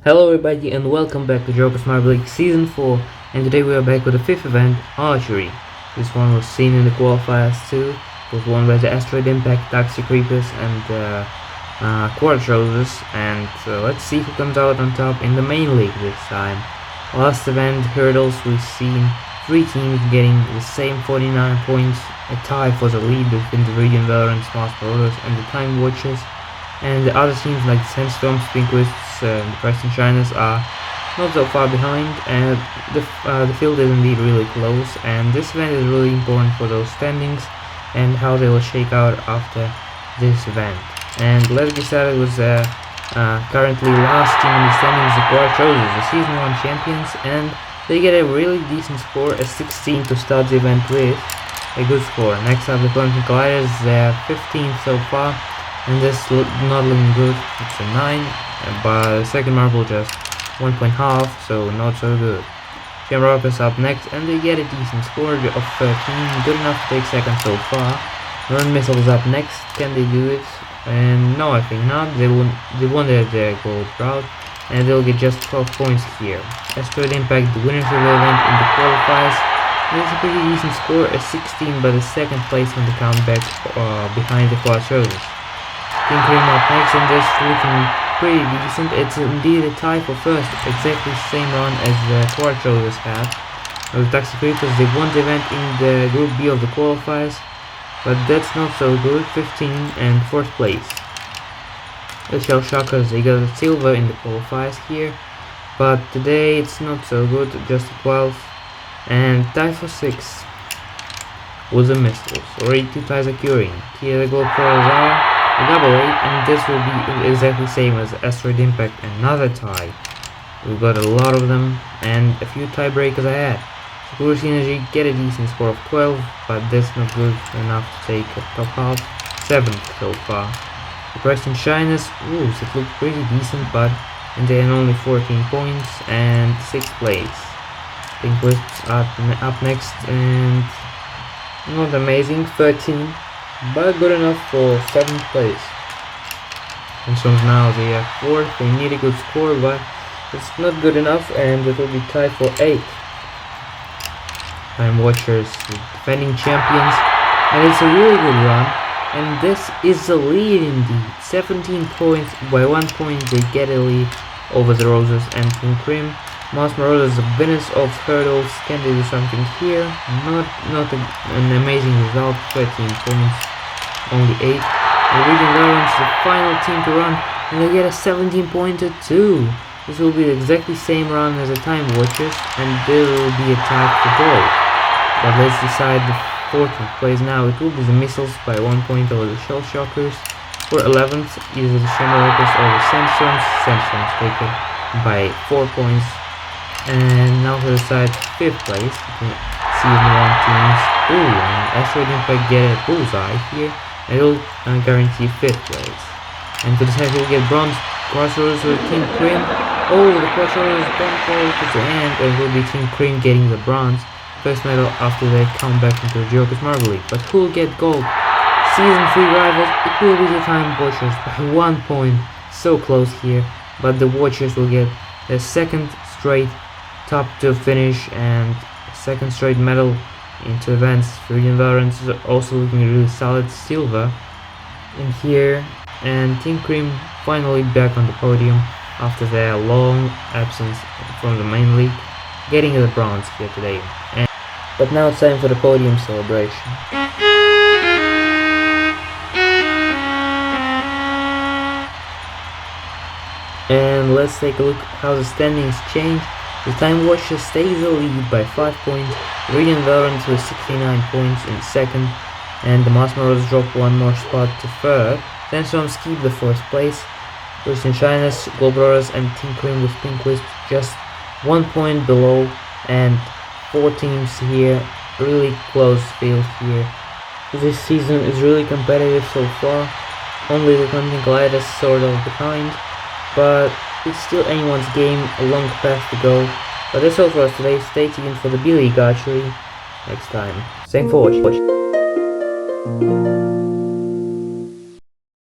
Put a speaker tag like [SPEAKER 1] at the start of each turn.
[SPEAKER 1] Hello everybody and welcome back to Joker's Marble League Season 4, and today we are back with the 5th event, Archery. This one was seen in the qualifiers too. It was won by the Asteroid Impact, Taxi Creepers and Marauders, and let's see who comes out on top in the main league this time. Last event, Hurdles, we've seen 3 teams getting the same 49 points, a tie for the lead between the Radiant Valorants, Marauders and the Time Watchers. And the other teams like the Sandstorms, Pinquists, and the PRISTINE are not so far behind, and the field is indeed really close, and this event is really important for those standings and how they will shake out after this event. And let's get started with currently last team in the standings, the Marauders, the Season 1 champions, and they get a really decent score, a 16 to start the event with, a good score. Next up the Dolphins, they're 15th so far. And this not looking good. It's a 9, but the second marble just 1 point half, so not so good. Shamrockers up next, and they get a decent score of 13, good enough to take second so far. Maroon Missiles up next, can they do it? And no, I think not. They won their gold route, and they'll get just 12 points here. Asteroid Impact, the winners of the event in the qualifiers. This is a pretty decent score, a 16, but the second place on the comeback behind the Marauders. Team Cream up next, and this looking pretty decent. It's indeed a tie for first, exactly the same run as the Marauders had. The Taxi Creepers, they won the event in the Group B of the qualifiers, but that's not so good, 15 and 4th place. The Shamrockers, they got a silver in the qualifiers here, but today it's not so good, just a 12, and tie for 6 was the Missiles, already 2 ties occurring. Here the gold pros are a double 8, and this will be exactly the same as Asteroid Impact, another tie. We've got a lot of them and a few tiebreakers ahead. SAKURA Synergy get a decent score of 12, but that's not good enough to take a top half, 7th so far. The PRISTINE Shiners, it looked pretty decent, but and they had only 14 points and 6th place. Pinquists up next, and not amazing, 13. But good enough for 7th place. And so now they are 4th, they need a good score, but it's not good enough, and it will be tied for 8th. Time Watchers, the defending champions, and it's a really good run, and this is the lead indeed. 17 points, by 1 point they get a lead over the Roses and Team Cream. Marauders, the winners of Hurdles, can they do something here? Not an amazing result, 13 points, only 8. The Radiant Valorants, the final team to run, and they get a 17 pointer too. This will be exactly the same run as the Time Watchers, and there will be a tie for gold. But let's decide the 14th place now. It will be the Missiles by 1 point over the Shamrockers. For 11th, either the Shamrockers or the Sandstorms. Sandstorms take it by 4 points. And now to decide 5th place between Season 1 teams. And Asteroid Impact get a bullseye here, and it will guarantee 5th place. And to decide who will get bronze, Marauders or Team Cream. The Marauders don't fall to the end, and will be Team Cream getting the bronze, first medal after they come back into the Joker's Marble League. But who will get gold? Season 3 rivals, it will be the Time Watchers by 1 point, so close here, but the Watchers will get a 2nd straight top to finish and 2nd straight medal into events. Radiant Valorants is also looking really solid, silver in here, and Team Cream finally back on the podium after their long absence from the main league, getting the bronze here today. But now it's time for the podium celebration. And let's take a look how the standings change. The Time Watcher stays the lead by 5 points, Radiant Valorants with 69 points in 2nd, and the Marauders drop 1 more spot to 3rd. Sandstorms keep the 1st place. PRISTINE Shiners, Marauders and Team Cream with Pinquists just 1 point below, and 4 teams here, really close field here. This season is really competitive so far, only the Colliders sort of behind, but it's still anyone's game, a long path to go. But that's all for us today. Stay tuned for the B-League Archery next time. Thanks for watching.